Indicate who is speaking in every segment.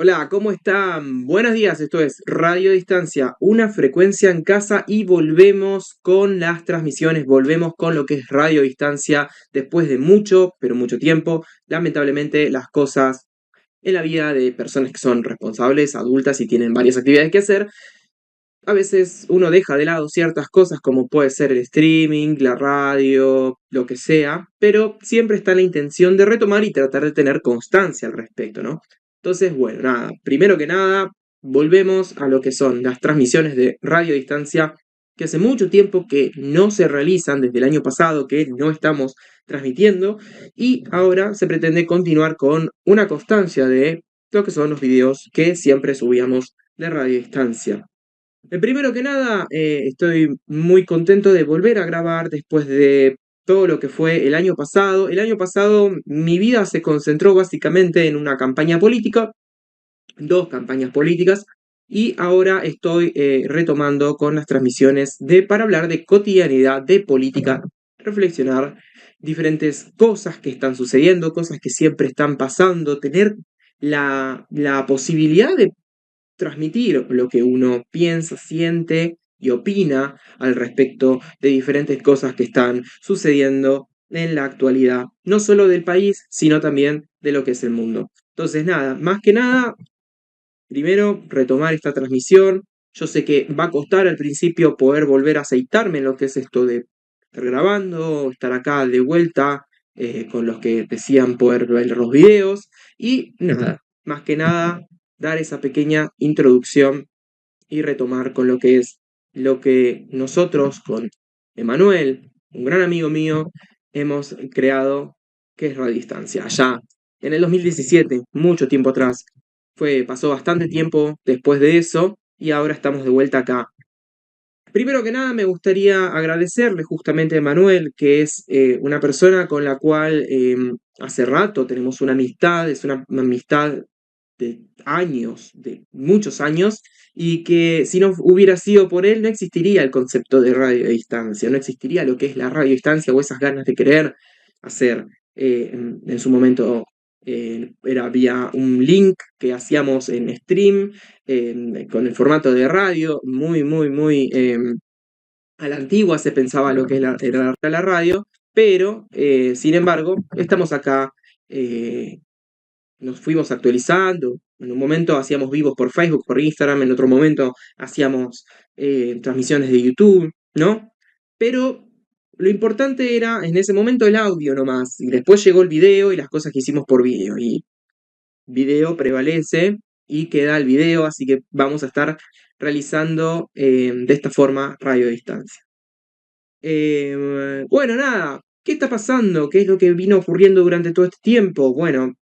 Speaker 1: Hola, ¿cómo están? Buenos días, esto es Radio Distancia, una frecuencia en casa y volvemos con las transmisiones, volvemos con lo que es Radio Distancia después de mucho, pero mucho tiempo. Lamentablemente las cosas en la vida de personas que son responsables, adultas y tienen varias actividades que hacer, a veces uno deja de lado ciertas cosas como puede ser el streaming, la radio, lo que sea, pero siempre está la intención de retomar y tratar de tener constancia al respecto, ¿no? Entonces, bueno, nada, primero que nada, volvemos a lo que son las transmisiones de radio distancia, que hace mucho tiempo que no se realizan, desde el año pasado que no estamos transmitiendo, y ahora se pretende continuar con una constancia de lo que son los videos que siempre subíamos de radio distancia. Primero que nada, estoy muy contento de volver a grabar después de todo lo que fue el año pasado. El año pasado mi vida se concentró básicamente en una campaña política, dos campañas políticas, y ahora estoy retomando con las transmisiones para hablar de cotidianidad, de política, reflexionar diferentes cosas que están sucediendo, cosas que siempre están pasando, tener la posibilidad de transmitir lo que uno piensa, siente y opina al respecto de diferentes cosas que están sucediendo en la actualidad, no solo del país, sino también de lo que es el mundo. Entonces, nada, más que nada, primero retomar esta transmisión. Yo sé que va a costar al principio poder volver a aceitarme en lo que es esto de estar grabando, estar acá de vuelta con los que decían poder ver los videos y nada, más que nada dar esa pequeña introducción y retomar con lo que es lo que nosotros con Emanuel, un gran amigo mío, hemos creado, que es Radio Distancia. Allá en el 2017, mucho tiempo atrás, pasó bastante tiempo después de eso y ahora estamos de vuelta acá. Primero que nada, me gustaría agradecerle justamente a Emanuel, que es una persona con la cual hace rato tenemos una amistad, es una amistad de años, de muchos años, y que si no hubiera sido por él no existiría el concepto de radio a distancia, no existiría lo que es la radio a distancia o esas ganas de querer hacer. En su momento había un link que hacíamos en stream con el formato de radio, muy a la antigua se pensaba lo que era la radio, pero sin embargo estamos acá. Nos fuimos actualizando. En un momento hacíamos vivos por Facebook, por Instagram, en otro momento hacíamos transmisiones de YouTube, ¿no? Pero lo importante era en ese momento el audio nomás, y después llegó el video y las cosas que hicimos por video, y video prevalece y queda el video, así que vamos a estar realizando de esta forma radio a distancia. Bueno, nada, ¿qué está pasando? ¿Qué es lo que vino ocurriendo durante todo este tiempo? Bueno,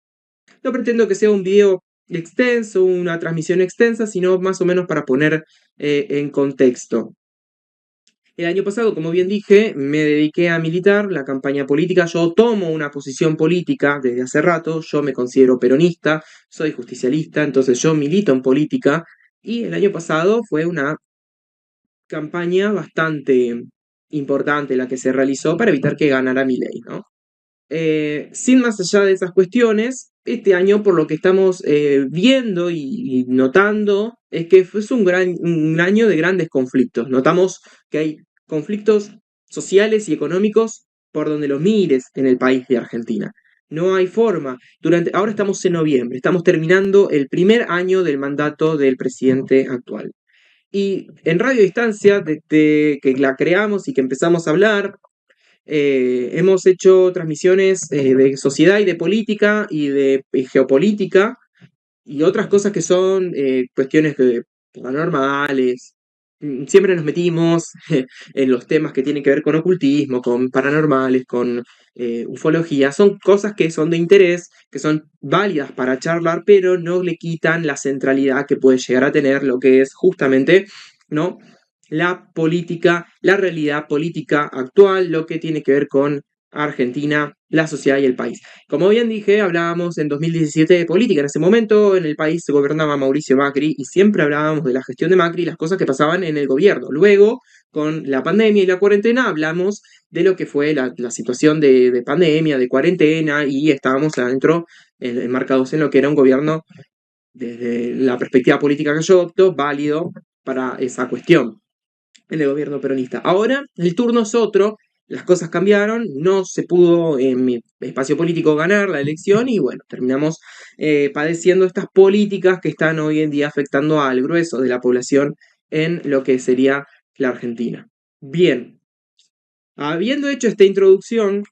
Speaker 1: no pretendo que sea un video extenso, una transmisión extensa, sino más o menos para poner en contexto. El año pasado, como bien dije, me dediqué a militar la campaña política. Yo tomo una posición política desde hace rato. Yo me considero peronista, soy justicialista, entonces yo milito en política. Y el año pasado fue una campaña bastante importante la que se realizó para evitar que ganara Milei, ¿no? Sin más allá de esas cuestiones, este año por lo que estamos viendo y notando es que fue un año de grandes conflictos. Notamos que hay conflictos sociales y económicos por donde los mires en el país de Argentina. No hay forma. Ahora estamos en noviembre, estamos terminando el primer año del mandato del presidente actual. Y en Radio Distancia, desde que la creamos y que empezamos a hablar, hemos hecho transmisiones de sociedad y de política y de geopolítica y otras cosas que son cuestiones paranormales. Siempre nos metimos en los temas que tienen que ver con ocultismo, con paranormales, con ufología. Son cosas que son de interés, que son válidas para charlar, pero no le quitan la centralidad que puede llegar a tener lo que es justamente, ¿no? La política, la realidad política actual, lo que tiene que ver con Argentina, la sociedad y el país. Como bien dije, hablábamos en 2017 de política. En ese momento en el país se gobernaba Mauricio Macri y siempre hablábamos de la gestión de Macri y las cosas que pasaban en el gobierno. Luego, con la pandemia y la cuarentena, hablamos de lo que fue la situación de pandemia, de cuarentena, y estábamos adentro, enmarcados en lo que era un gobierno desde la perspectiva política que yo opto, válido para esa cuestión en el gobierno peronista. Ahora el turno es otro, las cosas cambiaron, no se pudo en mi espacio político ganar la elección y bueno, terminamos padeciendo estas políticas que están hoy en día afectando al grueso de la población en lo que sería la Argentina. Bien, habiendo hecho esta introducción,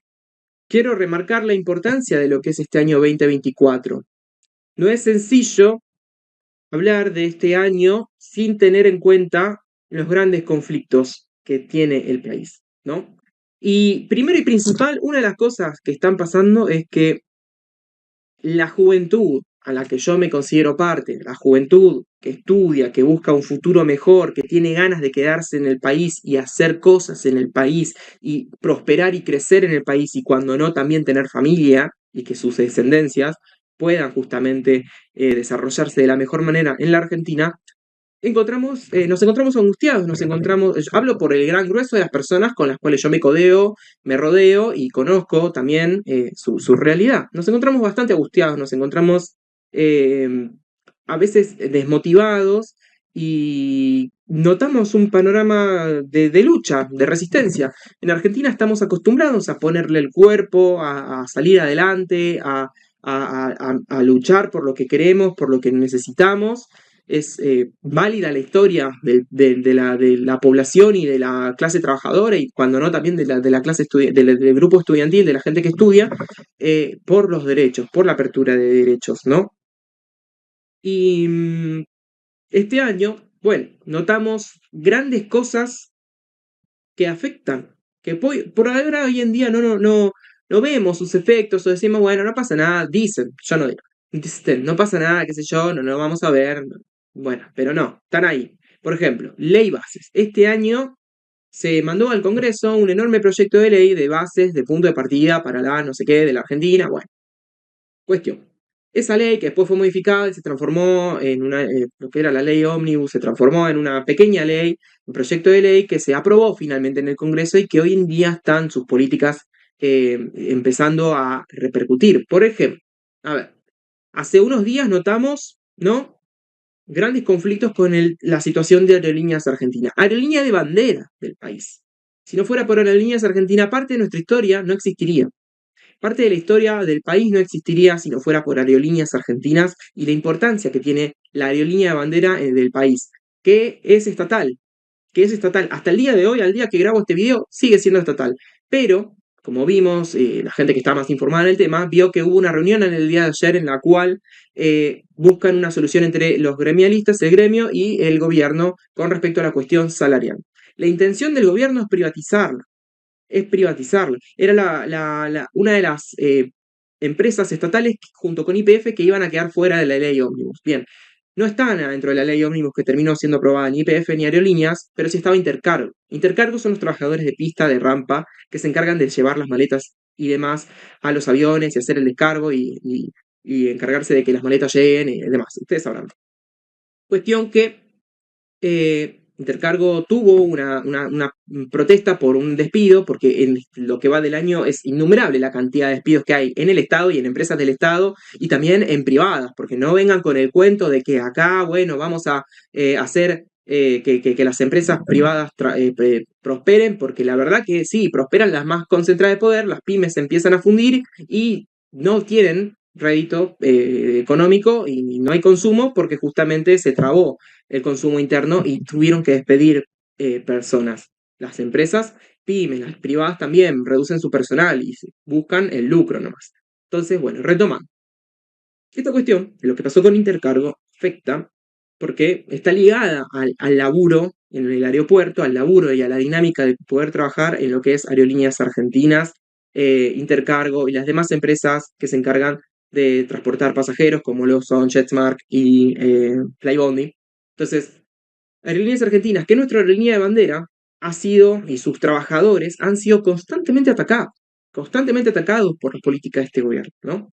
Speaker 1: quiero remarcar la importancia de lo que es este año 2024. No es sencillo hablar de este año sin tener en cuenta los grandes conflictos que tiene el país, ¿no? Y primero y principal, una de las cosas que están pasando es que la juventud a la que yo me considero parte, la juventud que estudia, que busca un futuro mejor, que tiene ganas de quedarse en el país y hacer cosas en el país y prosperar y crecer en el país y cuando no también tener familia y que sus descendencias puedan justamente desarrollarse de la mejor manera en la Argentina, nos encontramos angustiados, yo hablo por el gran grueso de las personas con las cuales yo me codeo, me rodeo y conozco también su realidad. Nos encontramos bastante angustiados, nos encontramos eh, a veces desmotivados y notamos un panorama de lucha, de resistencia. En Argentina estamos acostumbrados a ponerle el cuerpo, a salir adelante, a luchar por lo que queremos, por lo que necesitamos. Es válida la historia de la población y de la clase trabajadora y cuando no también de la clase del grupo estudiantil, de la gente que estudia, por los derechos, por la apertura de derechos, ¿no? Y este año, bueno, notamos grandes cosas que afectan, que por ahora hoy en día no vemos sus efectos o decimos, bueno, no pasa nada, dicen, yo no digo, dicen, no pasa nada, qué sé yo, no lo vamos a ver, bueno, pero no, están ahí. Por ejemplo, ley bases. Este año se mandó al Congreso un enorme proyecto de ley de bases, de punto de partida para la no sé qué de la Argentina, bueno, cuestión. Esa ley que después fue modificada y se transformó en lo que era la ley ómnibus, se transformó en una pequeña ley, un proyecto de ley que se aprobó finalmente en el Congreso y que hoy en día están sus políticas empezando a repercutir. Por ejemplo, a ver, hace unos días notamos, ¿no? Grandes conflictos con la situación de Aerolíneas Argentinas. Aerolínea de bandera del país. Si no fuera por Aerolíneas Argentina, parte de nuestra historia no existiría. Parte de la historia del país no existiría si no fuera por Aerolíneas Argentinas y la importancia que tiene la aerolínea de bandera del país, que es estatal, Hasta el día de hoy, al día que grabo este video, sigue siendo estatal. Pero, como vimos, la gente que está más informada en el tema, vio que hubo una reunión en el día de ayer en la cual buscan una solución entre los gremialistas, el gremio y el gobierno con respecto a la cuestión salarial. La intención del gobierno es privatizarla. Era una de las empresas estatales junto con YPF que iban a quedar fuera de la ley ómnibus. Bien, no estaban dentro de la ley ómnibus que terminó siendo aprobada ni YPF ni Aerolíneas, pero sí estaba Intercargo. Intercargo son los trabajadores de pista, de rampa, que se encargan de llevar las maletas y demás a los aviones y hacer el descargo y encargarse de que las maletas lleguen y demás. Ustedes sabrán. Cuestión que Intercargo tuvo una protesta por un despido, porque en lo que va del año es innumerable la cantidad de despidos que hay en el Estado y en empresas del Estado y también en privadas, porque no vengan con el cuento de que acá, bueno, vamos a hacer que las empresas privadas prosperen, porque la verdad que sí, prosperan las más concentradas de poder, las pymes se empiezan a fundir y no tienen rédito económico y no hay consumo porque justamente se trabó el consumo interno y tuvieron que despedir personas. Las empresas, pymes, las privadas también reducen su personal y buscan el lucro nomás. Entonces, bueno, retomando. Esta cuestión, de lo que pasó con Intercargo, afecta porque está ligada al laburo en el aeropuerto, al laburo y a la dinámica de poder trabajar en lo que es Aerolíneas Argentinas, Intercargo y las demás empresas que se encargan de transportar pasajeros, como lo son JetSmart y Flybondi. Entonces, Aerolíneas Argentinas, que es nuestra aerolínea de bandera, ha sido, y sus trabajadores han sido constantemente atacados por la política de este gobierno, ¿no?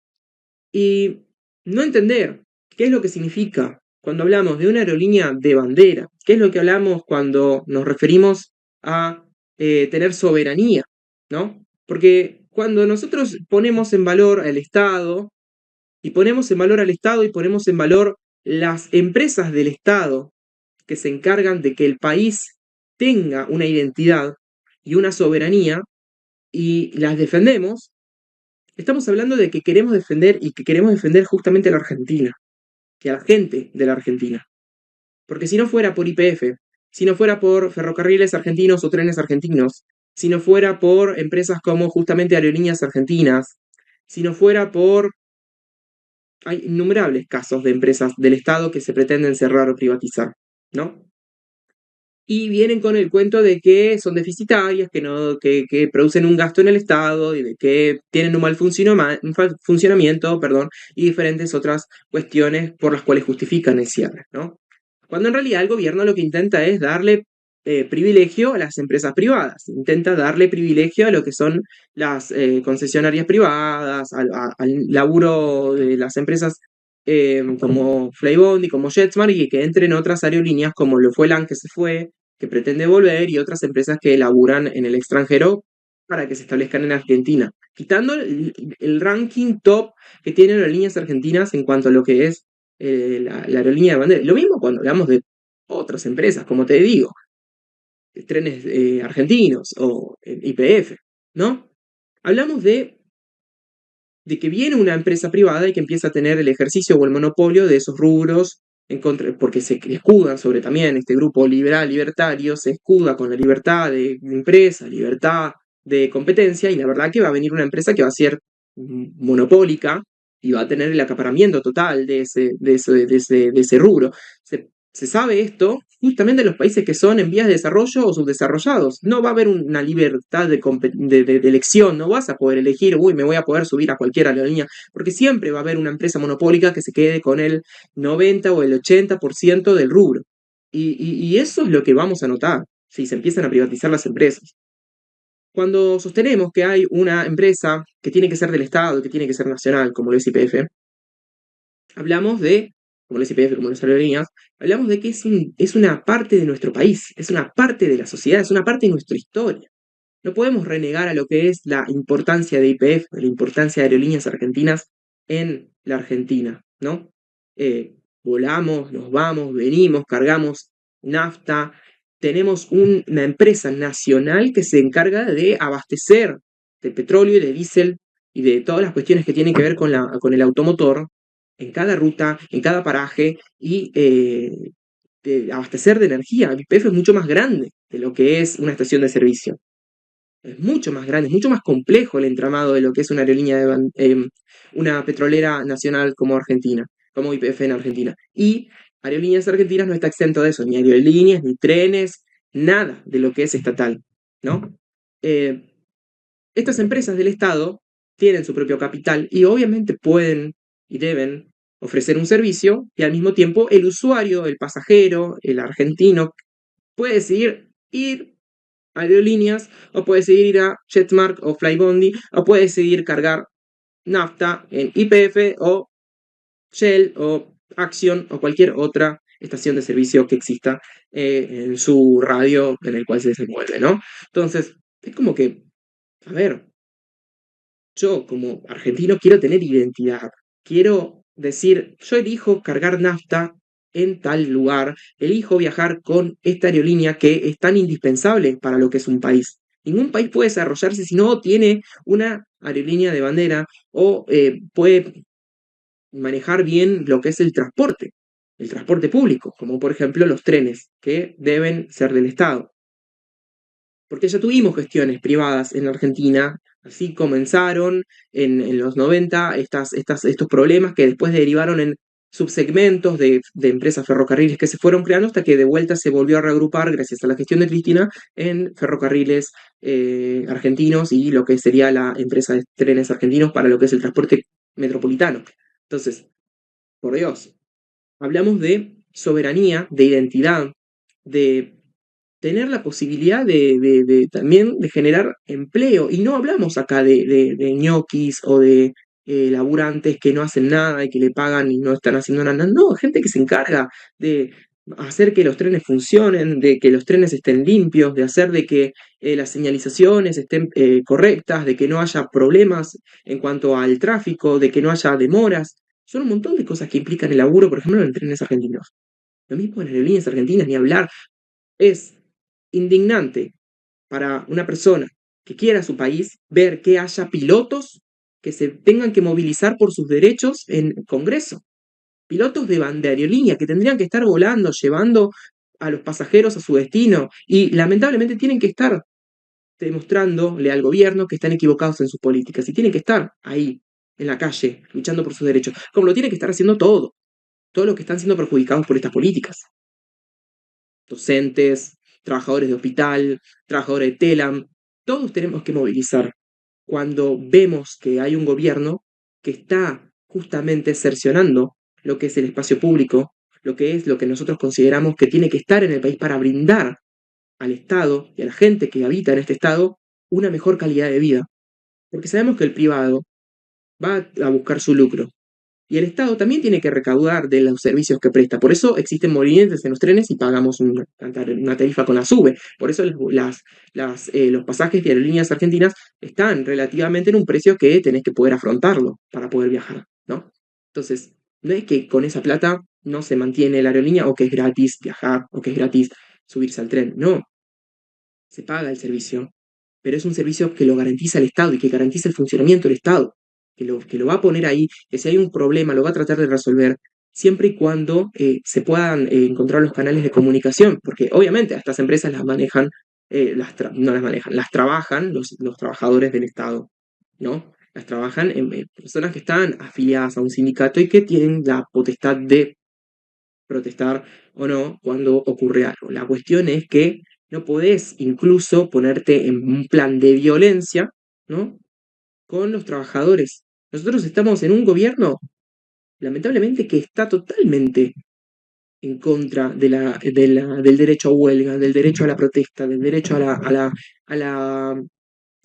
Speaker 1: Y no entender qué es lo que significa cuando hablamos de una aerolínea de bandera, qué es lo que hablamos cuando nos referimos a tener soberanía, ¿no? Porque cuando nosotros ponemos en valor al Estado y ponemos en valor al Estado y ponemos en valor las empresas del Estado que se encargan de que el país tenga una identidad y una soberanía y las defendemos, estamos hablando de que queremos defender y que queremos defender justamente a la Argentina, que a la gente de la Argentina. Porque si no fuera por YPF, si no fuera por ferrocarriles argentinos o trenes argentinos, si no fuera por empresas como justamente Aerolíneas Argentinas, si no fuera por... Hay innumerables casos de empresas del Estado que se pretenden cerrar o privatizar, ¿no? Y vienen con el cuento de que son deficitarias, que, no, que producen un gasto en el Estado y de que tienen un mal funcionamiento, perdón, y diferentes otras cuestiones por las cuales justifican el cierre, ¿no? Cuando en realidad el gobierno lo que intenta es darle privilegio a las empresas privadas, intenta darle privilegio a lo que son las concesionarias privadas, al laburo de las empresas como Flybondi, como JetSmart, y que entren otras aerolíneas como lo fue LAN, que se fue, que pretende volver, y otras empresas que laburan en el extranjero para que se establezcan en Argentina, quitando el ranking top que tienen las aerolíneas argentinas en cuanto a lo que es la aerolínea de bandera. Lo mismo cuando hablamos de otras empresas, como te digo, trenes argentinos o YPF, ¿no? Hablamos de que viene una empresa privada y que empieza a tener el ejercicio o el monopolio de esos rubros, porque se escudan sobre también este grupo liberal libertario, se escuda con la libertad de empresa, libertad de competencia, y la verdad que va a venir una empresa que va a ser monopólica y va a tener el acaparamiento total de ese rubro. Se sabe esto justamente en los países que son en vías de desarrollo o subdesarrollados. No va a haber una libertad de elección, no vas a poder elegir, uy, me voy a poder subir a cualquier aerolínea, porque siempre va a haber una empresa monopólica que se quede con el 90 o el 80% del rubro. Y eso es lo que vamos a notar si se empiezan a privatizar las empresas. Cuando sostenemos que hay una empresa que tiene que ser del Estado, que tiene que ser nacional, como lo es YPF, hablamos de, como lo es YPF, como las aerolíneas, hablamos de que es una parte de nuestro país, es una parte de la sociedad, es una parte de nuestra historia. No podemos renegar a lo que es la importancia de YPF, la importancia de Aerolíneas Argentinas en la Argentina, ¿no? Volamos, nos vamos, venimos, cargamos nafta. Tenemos una empresa nacional que se encarga de abastecer de petróleo y de diésel y de todas las cuestiones que tienen que ver con el automotor en cada ruta, en cada paraje, y de abastecer de energía. El YPF es mucho más grande de lo que es una estación de servicio. Es mucho más grande, es mucho más complejo el entramado de lo que es una aerolínea una petrolera nacional como Argentina, como YPF en Argentina. Y Aerolíneas Argentinas no está exento de eso, ni aerolíneas, ni trenes, nada de lo que es estatal, ¿no? Estas empresas del Estado tienen su propio capital y obviamente pueden y deben ofrecer un servicio, y al mismo tiempo el usuario, el pasajero, el argentino, puede decidir ir aerolíneas, o puede decidir ir a JetSmart o Flybondi, o puede decidir cargar nafta en YPF o Shell o Action o cualquier otra estación de servicio que exista en su radio en el cual se desenvuelve, ¿no? Entonces, es como que, a ver, yo como argentino quiero tener identidad, quiero decir, yo elijo cargar nafta en tal lugar, elijo viajar con esta aerolínea que es tan indispensable para lo que es un país. Ningún país puede desarrollarse si no tiene una aerolínea de bandera o puede manejar bien lo que es el transporte público, como por ejemplo los trenes, que deben ser del Estado. Porque ya tuvimos gestiones privadas en la Argentina, así comenzaron en los 90 estos problemas que después derivaron en subsegmentos de empresas ferrocarriles que se fueron creando hasta que de vuelta se volvió a reagrupar gracias a la gestión de Cristina en ferrocarriles argentinos y lo que sería la empresa de trenes argentinos para lo que es el transporte metropolitano. Entonces, por Dios, hablamos de soberanía, de identidad, de tener la posibilidad también de generar empleo. Y no hablamos acá de ñoquis o de laburantes que no hacen nada y que le pagan y no están haciendo nada. No, gente que se encarga de hacer que los trenes funcionen, de que los trenes estén limpios, de hacer de que las señalizaciones estén correctas, de que no haya problemas en cuanto al tráfico, de que no haya demoras. Son un montón de cosas que implican el laburo, por ejemplo, en trenes argentinos. Lo mismo en aerolíneas argentinas, ni hablar. Es indignante para una persona que quiera su país ver que haya pilotos que se tengan que movilizar por sus derechos en Congreso. Pilotos de aerolínea que tendrían que estar volando, llevando a los pasajeros a su destino y lamentablemente tienen que estar demostrándole al gobierno que están equivocados en sus políticas y tienen que estar ahí, en la calle, luchando por sus derechos, como lo tienen que estar haciendo todos los que están siendo perjudicados por estas políticas. Docentes, trabajadores de hospital, trabajadores de TELAM, todos tenemos que movilizar cuando vemos que hay un gobierno que está justamente cercionando lo que es el espacio público, lo que es lo que nosotros consideramos que tiene que estar en el país para brindar al Estado y a la gente que habita en este Estado una mejor calidad de vida. Porque sabemos que el privado va a buscar su lucro. Y el Estado también tiene que recaudar de los servicios que presta. Por eso existen movimientos en los trenes y pagamos una tarifa con la SUBE. Por eso los pasajes de aerolíneas argentinas están relativamente en un precio que tenés que poder afrontarlo para poder viajar, ¿no? Entonces, no es que con esa plata no se mantiene la aerolínea o que es gratis viajar o que es gratis subirse al tren. No, se paga el servicio, pero es un servicio que lo garantiza el Estado y que garantiza el funcionamiento del Estado, que lo va a poner ahí, que si hay un problema lo va a tratar de resolver, siempre y cuando se puedan encontrar los canales de comunicación, porque obviamente a estas empresas las manejan, no las manejan, las trabajan los trabajadores del Estado, ¿no? Las trabajan en personas que están afiliadas a un sindicato y que tienen la potestad de protestar o no cuando ocurre algo. La cuestión es que no podés incluso ponerte en un plan de violencia, ¿no? Con los trabajadores. Nosotros estamos en un gobierno, lamentablemente, que está totalmente en contra del derecho a huelga, del derecho a la protesta, del derecho a la,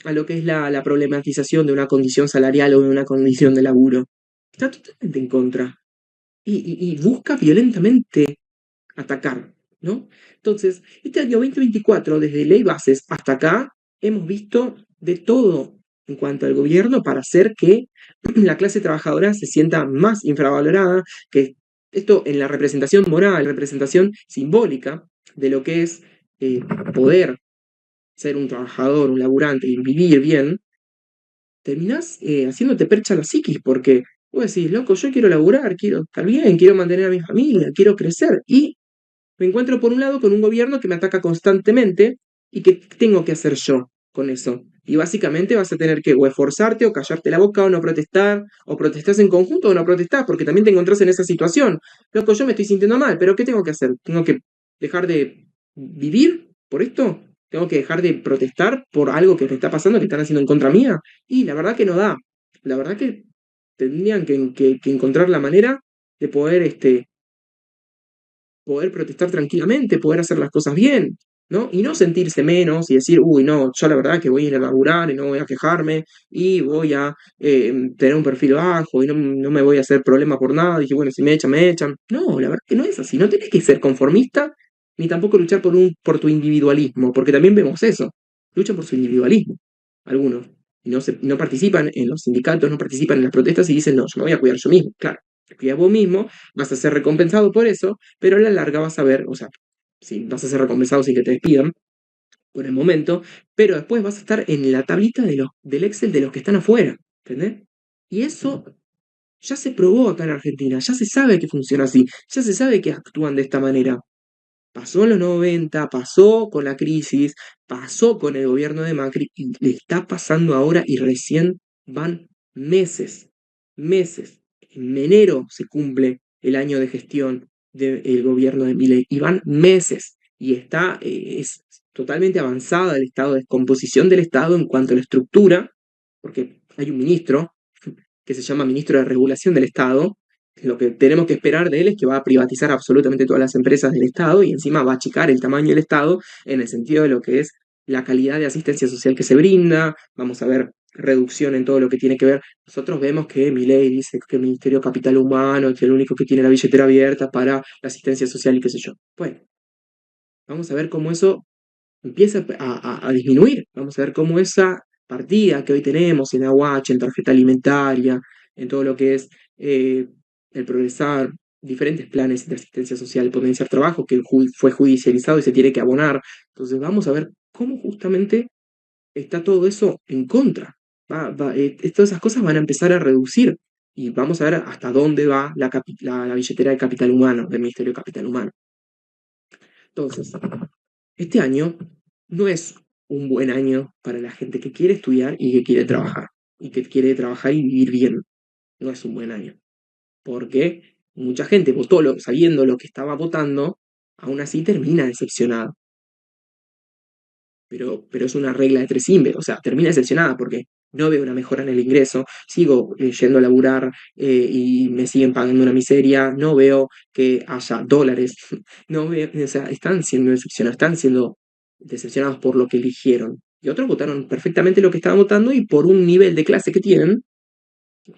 Speaker 1: a lo que es la problematización de una condición salarial o de una condición de laburo. Está totalmente en contra. Y busca violentamente atacar, ¿no? Entonces, este año 2024, desde Ley Bases hasta acá, hemos visto de todo en cuanto al gobierno para hacer que la clase trabajadora se sienta más infravalorada, que esto en la representación moral, representación simbólica de lo que es poder ser un trabajador, un laburante y vivir bien, terminás haciéndote percha la psiquis, porque vos decís, loco, yo quiero laburar, quiero estar bien, quiero mantener a mi familia, quiero crecer, y me encuentro por un lado con un gobierno que me ataca constantemente y que tengo que hacer yo con eso. Y básicamente vas a tener que o esforzarte o callarte la boca o no protestar, o protestás en conjunto o no protestás, porque también te encontrás en esa situación. Loco, yo me estoy sintiendo mal, pero ¿qué tengo que hacer? ¿Tengo que dejar de vivir por esto? ¿Tengo que dejar de protestar por algo que me está pasando, que están haciendo en contra mía? Y la verdad que no da. La verdad que tendrían que encontrar la manera de poder protestar tranquilamente, poder hacer las cosas bien, ¿no? Y no sentirse menos y decir, uy, no, yo la verdad que voy a ir a laburar y no voy a quejarme y voy a tener un perfil bajo y no me voy a hacer problema por nada. Y dije, bueno, si me echan, me echan. No, la verdad que no es así. No tenés que ser conformista ni tampoco luchar por tu individualismo, porque también vemos eso. Luchan por su individualismo, algunos. Y no participan en los sindicatos, no participan en las protestas y dicen, no, yo me voy a cuidar yo mismo. Claro, te cuidas vos mismo, vas a ser recompensado por eso, pero a la larga vas a ver, o sea, sí, vas a ser recompensado sin que te despidan por el momento, pero después vas a estar en la tablita del Excel de los que están afuera, ¿entendés? Y eso ya se probó acá en Argentina, ya se sabe que funciona así, ya se sabe que actúan de esta manera. Pasó en los 90, pasó con la crisis, pasó con el gobierno de Macri y le está pasando ahora y recién van meses, meses. En enero se cumple el año de gestión del gobierno de Milei y van meses y es totalmente avanzada el estado de descomposición del Estado en cuanto a la estructura, porque hay un ministro que se llama ministro de Regulación del Estado. Lo que tenemos que esperar de él es que va a privatizar absolutamente todas las empresas del Estado y encima va a achicar el tamaño del Estado en el sentido de lo que es la calidad de asistencia social que se brinda. Vamos a ver reducción en todo lo que tiene que ver. Nosotros vemos que Milei dice que el Ministerio de Capital Humano es el único que tiene la billetera abierta para la asistencia social y qué sé yo. Bueno, vamos a ver cómo eso empieza a disminuir. Vamos a ver cómo esa partida que hoy tenemos en AUH, en tarjeta alimentaria, en todo lo que es el progresar, diferentes planes de asistencia social, el potenciar trabajo que fue judicializado y se tiene que abonar. Entonces vamos a ver cómo justamente está todo eso en contra. Todas esas cosas van a empezar a reducir y vamos a ver hasta dónde va la billetera de capital humano, del Ministerio de Capital Humano. Entonces, este año no es un buen año para la gente que quiere estudiar y que quiere trabajar, y que quiere trabajar y vivir bien. No es un buen año, porque mucha gente votó sabiendo lo que estaba votando, aún así termina decepcionada. Pero es una regla de tres inver, o sea, termina decepcionada porque no veo una mejora en el ingreso, sigo yendo a laburar y me siguen pagando una miseria, no veo que haya dólares, no veo, o sea, están siendo decepcionados, están siendo decepcionados por lo que eligieron. Y otros votaron perfectamente lo que estaban votando y por un nivel de clase que tienen,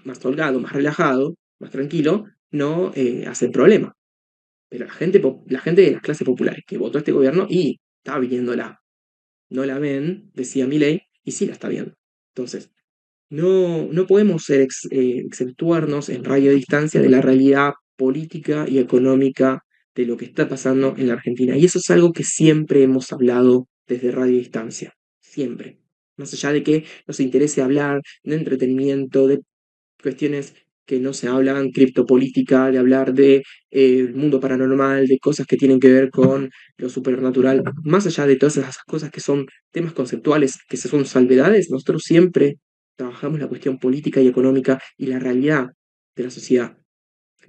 Speaker 1: más holgado, más relajado, más tranquilo, no hacen problema. Pero la gente de las clases populares que votó a este gobierno y está viéndola no la ven, decía Milei, y sí la está viendo. Entonces, no podemos exceptuarnos en radio distancia de la realidad política y económica de lo que está pasando en la Argentina. Y eso es algo que siempre hemos hablado desde radio distancia. Siempre. Más allá de que nos interese hablar de entretenimiento, de cuestiones que no se hablan, criptopolítica, de hablar de mundo paranormal, de cosas que tienen que ver con lo supernatural, más allá de todas esas cosas que son temas conceptuales, que son salvedades, nosotros siempre trabajamos la cuestión política y económica y la realidad de la sociedad.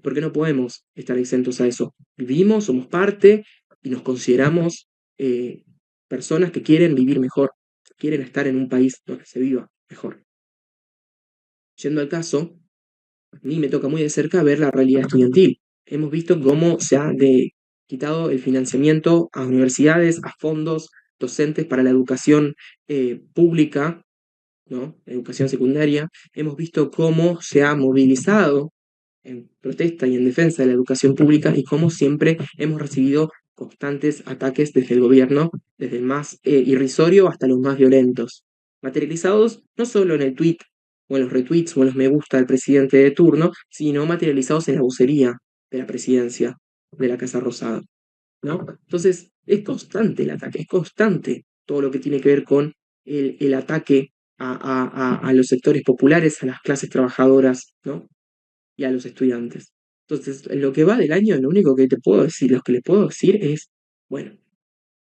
Speaker 1: Porque no podemos estar exentos a eso. Vivimos, somos parte y nos consideramos personas que quieren vivir mejor, que quieren estar en un país donde se viva mejor. Yendo al caso, a mí me toca muy de cerca ver la realidad estudiantil. Hemos visto cómo se ha quitado el financiamiento a universidades, a fondos docentes para la educación pública, ¿no? Educación secundaria. Hemos visto cómo se ha movilizado en protesta y en defensa de la educación pública y cómo siempre hemos recibido constantes ataques desde el gobierno, desde el más irrisorio hasta los más violentos, materializados no solo en el tweet o en los retweets o en los me gusta del presidente de turno, sino materializados en la vocería de la presidencia de la Casa Rosada, ¿no? Entonces, es constante el ataque, es constante todo lo que tiene que ver con el ataque a los sectores populares, a las clases trabajadoras, ¿no? Y a los estudiantes. Entonces, en lo que va del año, lo único que te puedo decir, lo que les puedo decir es, bueno,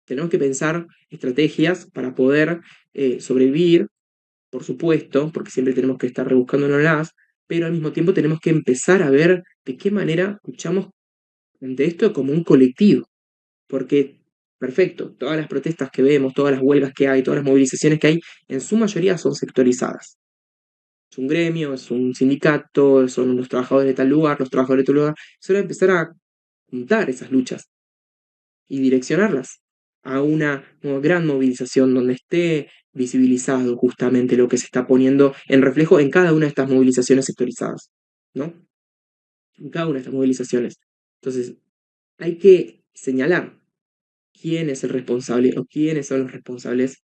Speaker 1: tenemos que pensar estrategias para poder sobrevivir, por supuesto, porque siempre tenemos que estar rebuscándonos, pero al mismo tiempo tenemos que empezar a ver de qué manera luchamos ante esto como un colectivo, porque, perfecto, todas las protestas que vemos, todas las huelgas que hay, todas las movilizaciones que hay, en su mayoría son sectorizadas. Es un gremio, es un sindicato, son unos trabajadores de tal lugar, los trabajadores de tal lugar. Es hora de empezar a juntar esas luchas y direccionarlas a una gran movilización donde esté visibilizado justamente lo que se está poniendo en reflejo en cada una de estas movilizaciones sectorizadas, ¿no? En cada una de estas movilizaciones. Entonces, hay que señalar quién es el responsable o quiénes son los responsables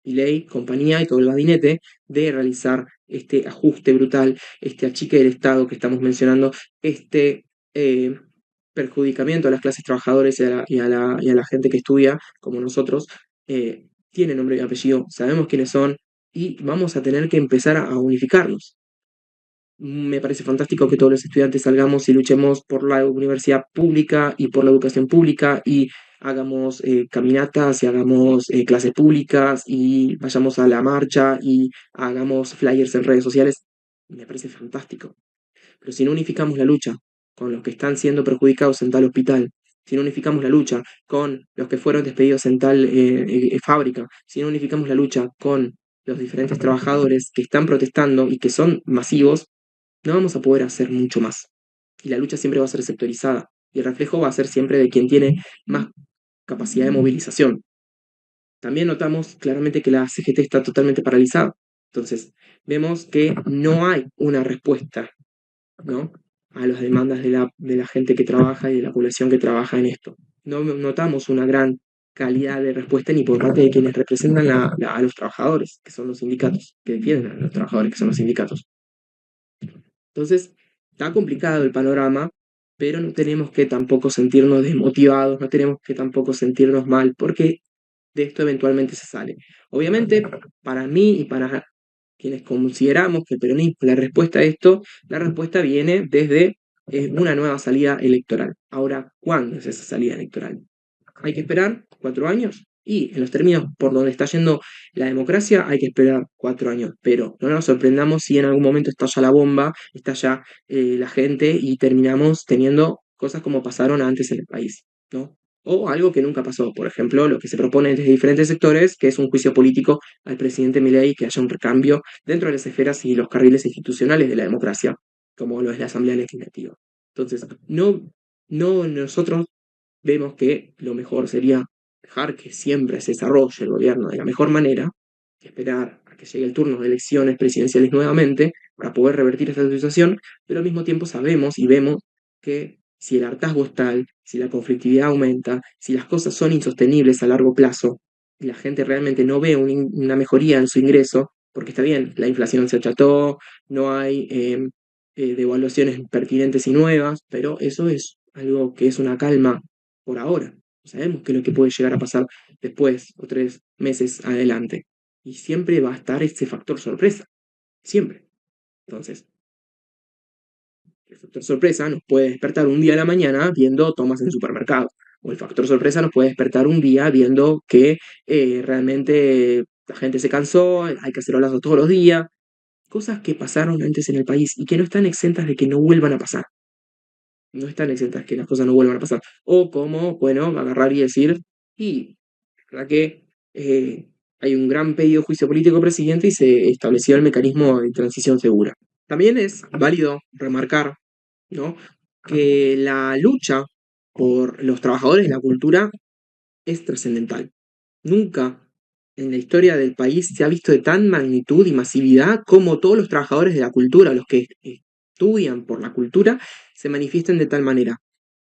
Speaker 1: ley, compañía y todo el gabinete de realizar este ajuste brutal, este achique del Estado que estamos mencionando, este perjudicamiento a las clases trabajadoras y a la gente que estudia, como nosotros, tiene nombre y apellido, sabemos quiénes son y vamos a tener que empezar a unificarnos. Me parece fantástico que todos los estudiantes salgamos y luchemos por la universidad pública y por la educación pública y hagamos caminatas y hagamos clases públicas y vayamos a la marcha y hagamos flyers en redes sociales. Me parece fantástico. Pero si no unificamos la lucha con los que están siendo perjudicados en tal hospital, si no unificamos la lucha con los que fueron despedidos en tal fábrica, si no unificamos la lucha con los diferentes trabajadores que están protestando y que son masivos, no vamos a poder hacer mucho más. Y la lucha siempre va a ser sectorizada. Y el reflejo va a ser siempre de quien tiene más capacidad de movilización. También notamos claramente que la CGT está totalmente paralizada. Entonces, vemos que no hay una respuesta, ¿no?, a las demandas de la gente que trabaja y de la población que trabaja en esto. No notamos una gran calidad de respuesta ni por parte de quienes representan a los trabajadores, que son los sindicatos, que defienden a los trabajadores, que son los sindicatos. Entonces, Está complicado el panorama, pero no tenemos que tampoco sentirnos desmotivados, no tenemos que tampoco sentirnos mal, porque de esto eventualmente se sale. Obviamente, para mí y para quienes consideramos que el peronismo es la respuesta a esto, la respuesta viene desde una nueva salida electoral. Ahora, ¿cuándo es esa salida electoral? Hay que esperar 4 años y en los términos por donde está yendo la democracia hay que esperar 4 años, pero no nos sorprendamos si en algún momento estalla la bomba, estalla la gente y terminamos teniendo cosas como pasaron antes en el país, ¿no? O algo que nunca pasó, por ejemplo, lo que se propone desde diferentes sectores, que es un juicio político al presidente Milei, que haya un recambio dentro de las esferas y los carriles institucionales de la democracia, como lo es la Asamblea Legislativa. Entonces, no nosotros vemos que lo mejor sería dejar que siempre se desarrolle el gobierno de la mejor manera, esperar a que llegue el turno de elecciones presidenciales nuevamente para poder revertir esta situación, pero al mismo tiempo sabemos y vemos que si el hartazgo es tal, si la conflictividad aumenta, si las cosas son insostenibles a largo plazo y la gente realmente no ve una mejoría en su ingreso, porque está bien, la inflación se acható, no hay devaluaciones pertinentes y nuevas, pero eso es algo que es una calma por ahora. No sabemos qué es lo que puede llegar a pasar después o 3 meses adelante. Y siempre va a estar ese factor sorpresa. Siempre. Entonces, el factor sorpresa nos puede despertar un día a la mañana viendo tomas en supermercado. O el factor sorpresa nos puede despertar un día viendo que realmente la gente se cansó, hay que hacer olazos todos los días. Cosas que pasaron antes en el país y que no están exentas de que no vuelvan a pasar. No están exentas que las cosas no vuelvan a pasar. O como, bueno, agarrar y decir, y la verdad que hay un gran pedido de juicio político presidente y se estableció el mecanismo de transición segura. También es válido remarcar, ¿no?, que la lucha por los trabajadores de la cultura es trascendental. Nunca en la historia del país se ha visto de tan magnitud y masividad como todos los trabajadores de la cultura, los que estudian por la cultura, se manifiestan de tal manera.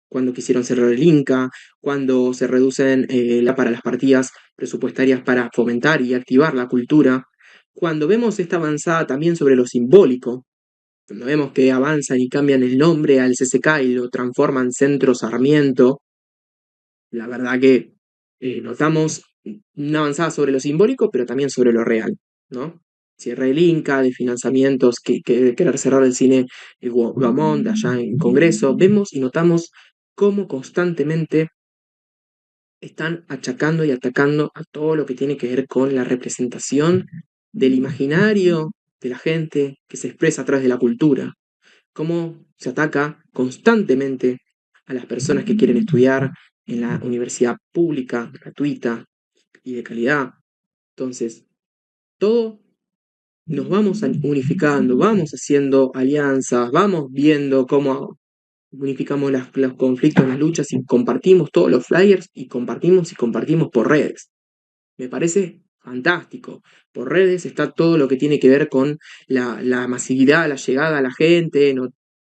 Speaker 1: Cuando quisieron cerrar el Inca, cuando se reducen para las partidas presupuestarias para fomentar y activar la cultura, cuando vemos esta avanzada también sobre lo simbólico, cuando vemos que avanzan y cambian el nombre al CCK y lo transforman en Centro Sarmiento, la verdad que notamos una avanzada sobre lo simbólico, pero también sobre lo real, ¿no? Cierre del Inca, de financiamientos, que querer cerrar el cine Guamont, allá en Congreso, vemos y notamos cómo constantemente están achacando y atacando a todo lo que tiene que ver con la representación del imaginario de la gente que se expresa a través de la cultura, cómo se ataca constantemente a las personas que quieren estudiar en la universidad pública, gratuita y de calidad. Entonces, todo nos vamos unificando, vamos haciendo alianzas, vamos viendo cómo unificamos los conflictos, las luchas y compartimos todos los flyers y compartimos por redes. Me parece fantástico. Por redes está todo lo que tiene que ver con la masividad, la llegada a la gente,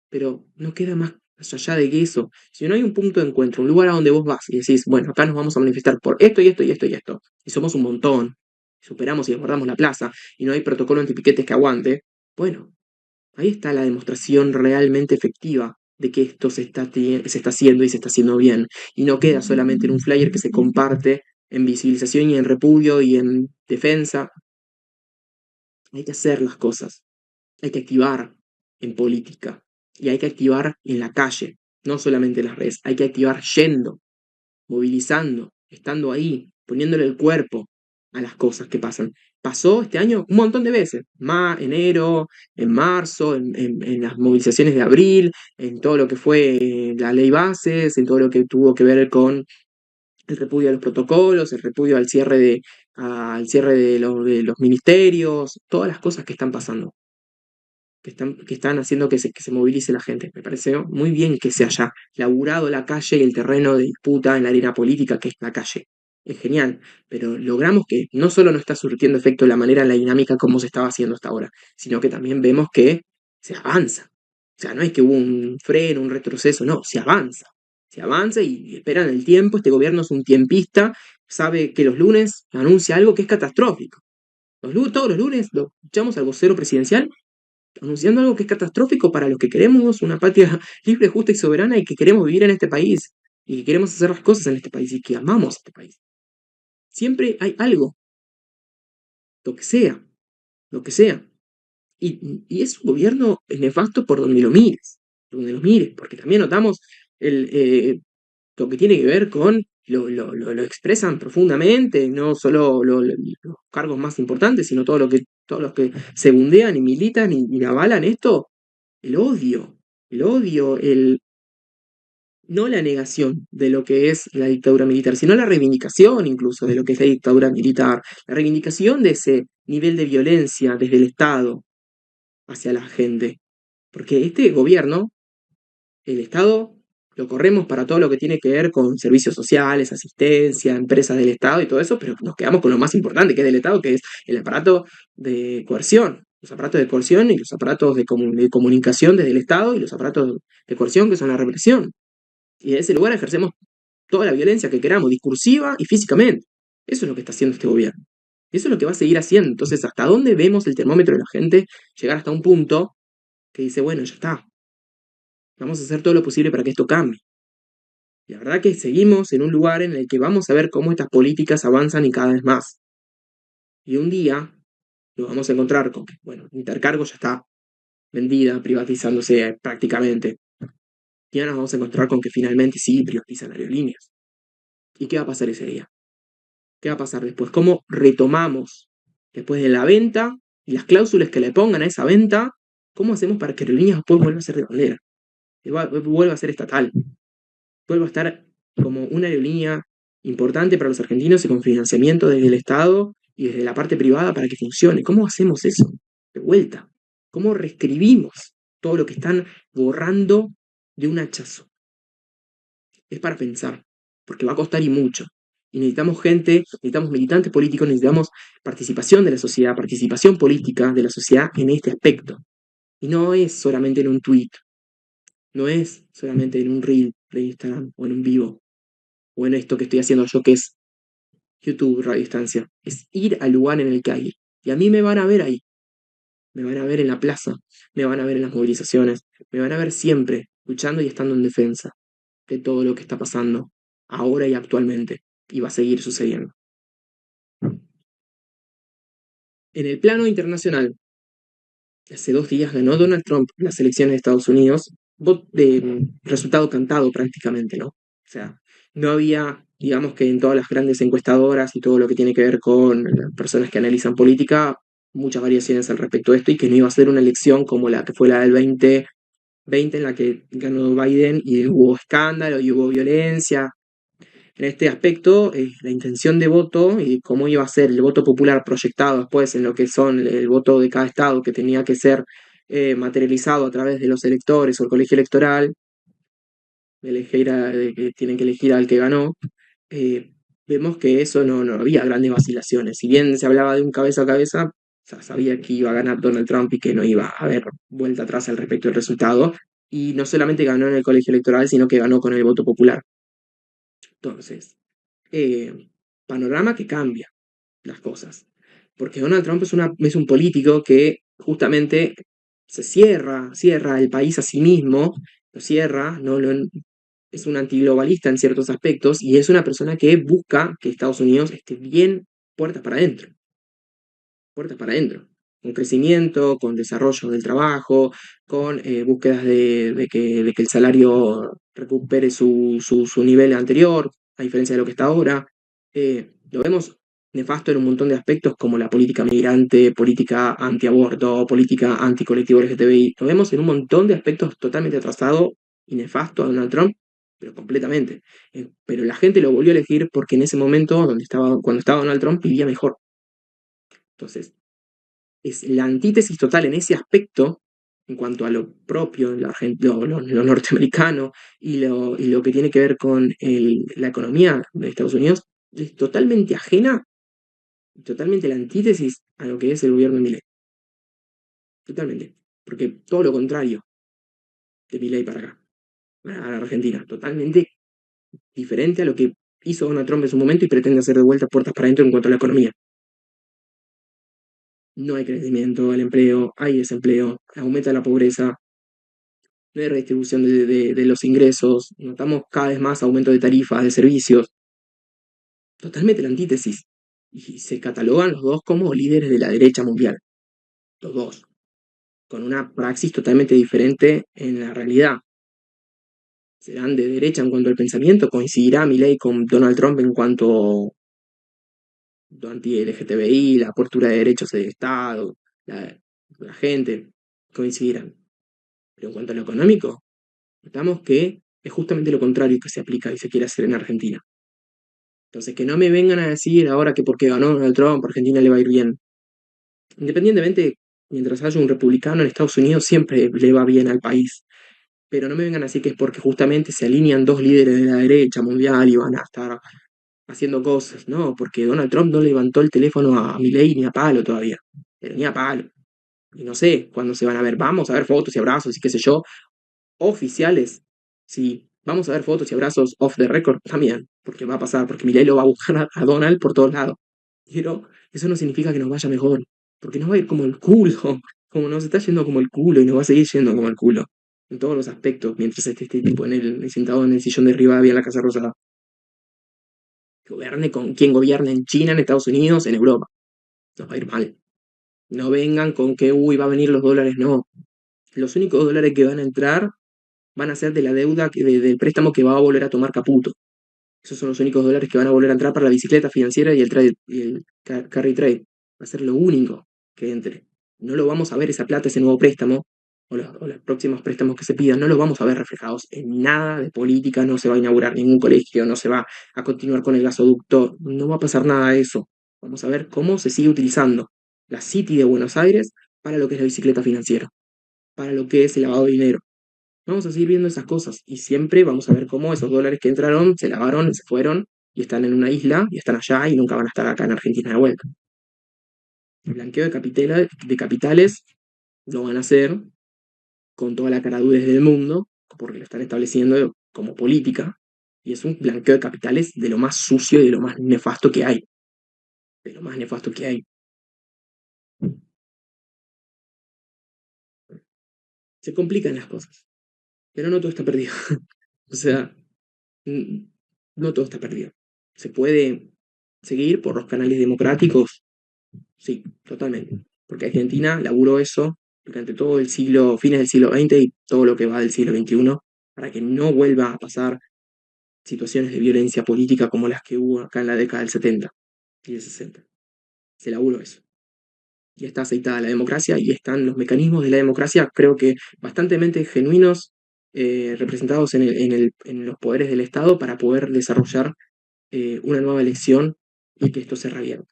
Speaker 1: pero no queda más allá de que eso. Si no hay un punto de encuentro, un lugar a donde vos vas y decís, bueno, acá nos vamos a manifestar por esto y esto y esto y esto, y somos un montón, superamos y desbordamos la plaza, y no hay protocolo antipiquetes que aguante, bueno, ahí está la demostración realmente efectiva de que esto se está haciendo y se está haciendo bien. Y no queda solamente en un flyer que se comparte en visibilización y en repudio y en defensa. Hay que hacer las cosas. Hay que activar en política. Y hay que activar en la calle. No solamente en las redes. Hay que activar yendo, movilizando, estando ahí, poniéndole el cuerpo a las cosas que pasan. Pasó este año un montón de veces, enero, en marzo, en las movilizaciones de abril, en todo lo que fue la ley bases, en todo lo que tuvo que ver con el repudio a los protocolos, el repudio al cierre de los ministerios, todas las cosas que están pasando, que están haciendo que se movilice la gente. Me pareció muy bien que se haya laburado la calle y el terreno de disputa en la arena política que es la calle. Es genial, pero logramos que no solo no está surtiendo efecto la manera, la dinámica como se estaba haciendo hasta ahora, sino que también vemos que se avanza. O sea, no es que hubo un freno, un retroceso, no, se avanza. Se avanza y esperan el tiempo. Este gobierno es un tiempista, sabe que los lunes anuncia algo que es catastrófico. Todos los lunes lo escuchamos al vocero presidencial anunciando algo que es catastrófico para los que queremos una patria libre, justa y soberana y que queremos vivir en este país y que queremos hacer las cosas en este país y que amamos este país. Siempre hay algo, lo que sea, lo que sea. Y es un gobierno nefasto por donde lo mires, porque también notamos el, lo que tiene que ver con, lo expresan profundamente, no solo los cargos más importantes, sino todos los que segundean y militan y avalan esto, el odio, el odio, no la negación de lo que es la dictadura militar, sino la reivindicación incluso de lo que es la dictadura militar, la reivindicación de ese nivel de violencia desde el Estado hacia la gente. Porque este gobierno, el Estado, lo corremos para todo lo que tiene que ver con servicios sociales, asistencia, empresas del Estado y todo eso, pero nos quedamos con lo más importante que es del Estado, que es el aparato de coerción. Los aparatos de coerción y los aparatos de comunicación desde el Estado y los aparatos de coerción que son la represión. Y en ese lugar ejercemos toda la violencia que queramos, discursiva y físicamente. Eso es lo que está haciendo este gobierno. Eso es lo que va a seguir haciendo. Entonces, ¿hasta dónde vemos el termómetro de la gente llegar hasta un punto que dice, bueno, ya está, vamos a hacer todo lo posible para que esto cambie? Y la verdad que seguimos en un lugar en el que vamos a ver cómo estas políticas avanzan y cada vez más. Y un día lo vamos a encontrar con que, bueno, Intercargo ya está vendida, privatizándose prácticamente. Y ahora nos vamos a encontrar con que finalmente sí privatizan aerolíneas. ¿Y qué va a pasar ese día? ¿Qué va a pasar después? ¿Cómo retomamos después de la venta y las cláusulas que le pongan a esa venta? ¿Cómo hacemos para que Aerolíneas después vuelva a ser de bandera? Vuelva a ser estatal, vuelva a estar como una aerolínea importante para los argentinos y con financiamiento desde el Estado y desde la parte privada para que funcione? ¿Cómo hacemos eso? De vuelta. ¿Cómo reescribimos todo lo que están borrando de un hachazo? Es para pensar, porque va a costar y mucho. Y necesitamos gente, necesitamos militantes políticos, necesitamos participación de la sociedad, participación política de la sociedad en este aspecto. Y no es solamente en un tweet, no es solamente en un reel de Instagram o en un vivo, o en esto que estoy haciendo yo que es YouTube, Radio Distancia. Es ir al lugar en el que hay. Y a mí me van a ver ahí, me van a ver en la plaza, me van a ver en las movilizaciones, me van a ver siempre luchando y estando en defensa de todo lo que está pasando ahora y actualmente, y va a seguir sucediendo. En el plano internacional, hace 2 días ganó Donald Trump las elecciones de Estados Unidos, resultado cantado prácticamente, ¿no? O sea, no había, digamos que en todas las grandes encuestadoras y todo lo que tiene que ver con personas que analizan política, muchas variaciones al respecto de esto y que no iba a ser una elección como la que fue la del 2020 en la que ganó Biden y hubo escándalo y hubo violencia. En este aspecto, la intención de voto y cómo iba a ser el voto popular proyectado después en lo que son el voto de cada estado que tenía que ser materializado a través de los electores o el colegio electoral, que tienen que elegir al que ganó, eh, vemos que eso no había grandes vacilaciones. Si bien se hablaba de un cabeza a cabeza, ya sabía que iba a ganar Donald Trump y que no iba a haber vuelta atrás al respecto del resultado. Y no solamente ganó en el colegio electoral, sino que ganó con el voto popular. Entonces, eh, panorama que cambia las cosas. Porque Donald Trump es un político que justamente cierra el país a sí mismo, lo cierra, es un antiglobalista en ciertos aspectos y es una persona que busca que Estados Unidos esté bien puertas para adentro, con crecimiento, con desarrollo del trabajo, con búsquedas de que el salario recupere su nivel anterior, a diferencia de lo que está ahora. Lo vemos nefasto en un montón de aspectos como la política migrante, política antiaborto, política anticolectivo LGTBI. Lo vemos en un montón de aspectos totalmente atrasado y nefasto a Donald Trump, pero completamente. Pero la gente lo volvió a elegir porque en ese momento, cuando estaba Donald Trump, vivía mejor. Entonces, es la antítesis total en ese aspecto, en cuanto a lo propio, lo norteamericano y lo que tiene que ver con la economía de Estados Unidos, es totalmente ajena, totalmente la antítesis a lo que es el gobierno de Milei. Totalmente. Porque todo lo contrario de Milei para acá, para la Argentina. Totalmente diferente a lo que hizo Donald Trump en su momento y pretende hacer de vuelta puertas para adentro en cuanto a la economía. no hay crecimiento del empleo, hay desempleo, aumenta la pobreza, no hay redistribución de los ingresos, notamos cada vez más aumento de tarifas, de servicios, totalmente la antítesis. Y se catalogan los dos como líderes de la derecha mundial, los dos, con una praxis totalmente diferente en la realidad. Serán de derecha en cuanto al pensamiento, coincidirá Milei con Donald Trump en cuanto anti-LGTBI, la apertura de derechos del Estado, la gente, coincidirán. Pero en cuanto a lo económico, notamos que es justamente lo contrario que se aplica y se quiere hacer en Argentina. Entonces, que no me vengan a decir ahora que porque ganó Donald Trump, Argentina le va a ir bien. Independientemente, mientras haya un republicano en Estados Unidos, siempre le va bien al país. Pero no me vengan a decir que es porque justamente se alinean dos líderes de la derecha mundial y van a estar haciendo cosas, ¿no? Porque Donald Trump no levantó el teléfono a Milei ni a palo todavía. Pero ni a palo. Y no sé cuándo se van a ver. Vamos a ver fotos y abrazos y qué sé yo, oficiales. Sí, vamos a ver fotos y abrazos off the record también, porque va a pasar, porque Milei lo va a buscar a Donald por todos lados. Pero eso no significa que nos vaya mejor, porque nos va a ir como el culo, como nos está yendo como el culo y nos va a seguir yendo como el culo, en todos los aspectos, mientras esté este tipo sentado en el sillón de Rivadavia en la Casa Rosada. Gobierne con quien gobierne en China, en Estados Unidos, en Europa. Nos va a ir mal. No vengan con que, uy, va a venir los dólares, no. Los únicos dólares que van a entrar van a ser de la deuda, del préstamo que va a volver a tomar Caputo. Esos son los únicos dólares que van a volver a entrar para la bicicleta financiera y el carry trade. Va a ser lo único que entre. No lo vamos a ver esa plata, ese nuevo préstamo, o los próximos préstamos que se pidan, no los vamos a ver reflejados en nada de política, no se va a inaugurar ningún colegio, no se va a continuar con el gasoducto, no va a pasar nada de eso. Vamos a ver cómo se sigue utilizando la City de Buenos Aires para lo que es la bicicleta financiera, para lo que es el lavado de dinero. Vamos a seguir viendo esas cosas y siempre vamos a ver cómo esos dólares que entraron se lavaron, se fueron y están en una isla y están allá y nunca van a estar acá en Argentina de vuelta. El blanqueo de capitales lo van a hacer con toda la caradurez del mundo porque lo están estableciendo como política y es un blanqueo de capitales de lo más sucio y de lo más nefasto que hay. De lo más nefasto que hay. Se complican las cosas, pero no todo está perdido. O sea, no todo está perdido. Se puede seguir por los canales democráticos. Sí, totalmente. Porque Argentina laburó eso durante todo el siglo, fines del siglo XX y todo lo que va del siglo XXI, para que no vuelva a pasar situaciones de violencia política como las que hubo acá en la década del 70 y del 60. Se laburó eso. Y está aceitada la democracia y están los mecanismos de la democracia, creo que bastante genuinos, representados en los poderes del Estado para poder desarrollar una nueva elección y que esto se revierta.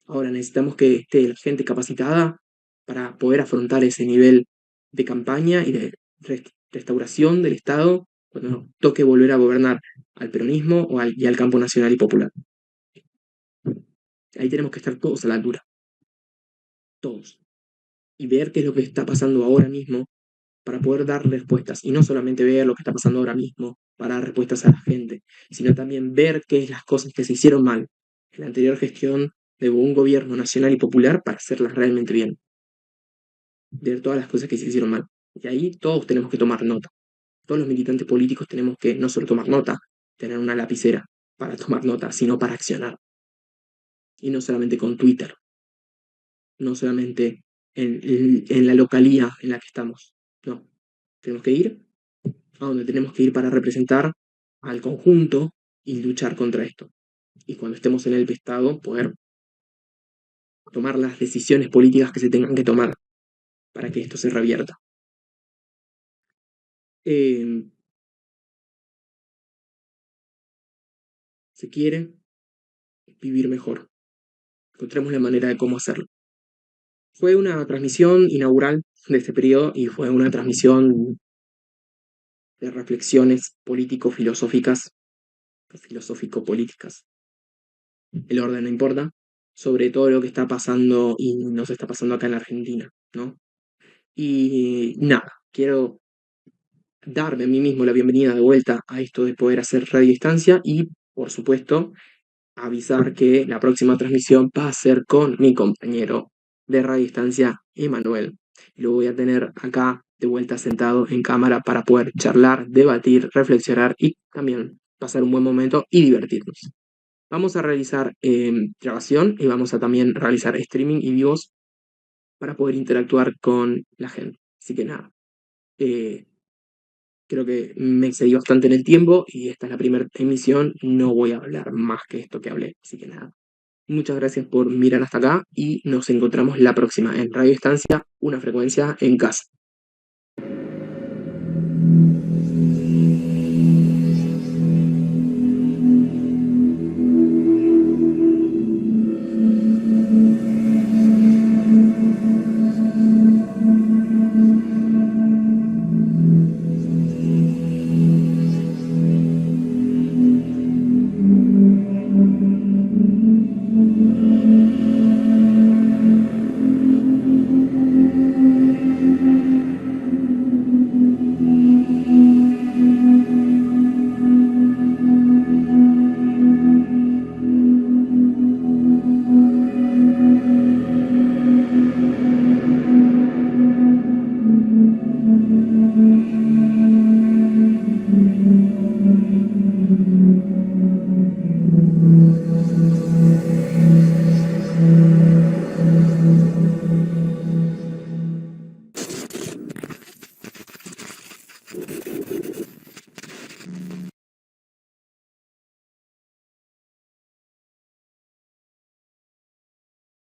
Speaker 1: Ahora necesitamos que esté la gente capacitada para poder afrontar ese nivel de campaña y de restauración del Estado cuando nos toque volver a gobernar al peronismo y al campo nacional y popular. Ahí tenemos que estar todos a la altura, todos, y ver qué es lo que está pasando ahora mismo para poder dar respuestas, y no solamente ver lo que está pasando ahora mismo para dar respuestas a la gente, sino también ver qué es las cosas que se hicieron mal en la anterior gestión de un gobierno nacional y popular para hacerlas realmente bien. Ver todas las cosas que se hicieron mal. Y ahí todos tenemos que tomar nota. Todos los militantes políticos tenemos que no solo tomar nota, tener una lapicera para tomar nota, sino para accionar. Y no solamente con Twitter, no solamente en la localía en la que estamos. No, tenemos que ir a donde tenemos que ir para representar al conjunto y luchar contra esto. Y cuando estemos en el Estado, poder tomar las decisiones políticas que se tengan que tomar para que esto se revierta. Eh, se quiere vivir mejor. Encontremos la manera de cómo hacerlo. Fue una transmisión inaugural de este periodo y fue una transmisión de reflexiones político-filosóficas, filosófico-políticas. El orden no importa, sobre todo lo que está pasando y nos está pasando acá en Argentina, ¿no? Y nada, quiero darme a mí mismo la bienvenida de vuelta a esto de poder hacer radio distancia y, por supuesto, avisar que la próxima transmisión va a ser con mi compañero de Radio Distancia, Emanuel. Lo voy a tener acá de vuelta sentado en cámara para poder charlar, debatir, reflexionar y también pasar un buen momento y divertirnos. Vamos a realizar grabación y vamos a también realizar streaming y vivos para poder interactuar con la gente. Así que nada, eh, creo que me excedí bastante en el tiempo y esta es la primera emisión. No voy a hablar más que esto que hablé. Así que nada, muchas gracias por mirar hasta acá y nos encontramos la próxima en Radio Estancia, una frecuencia en casa.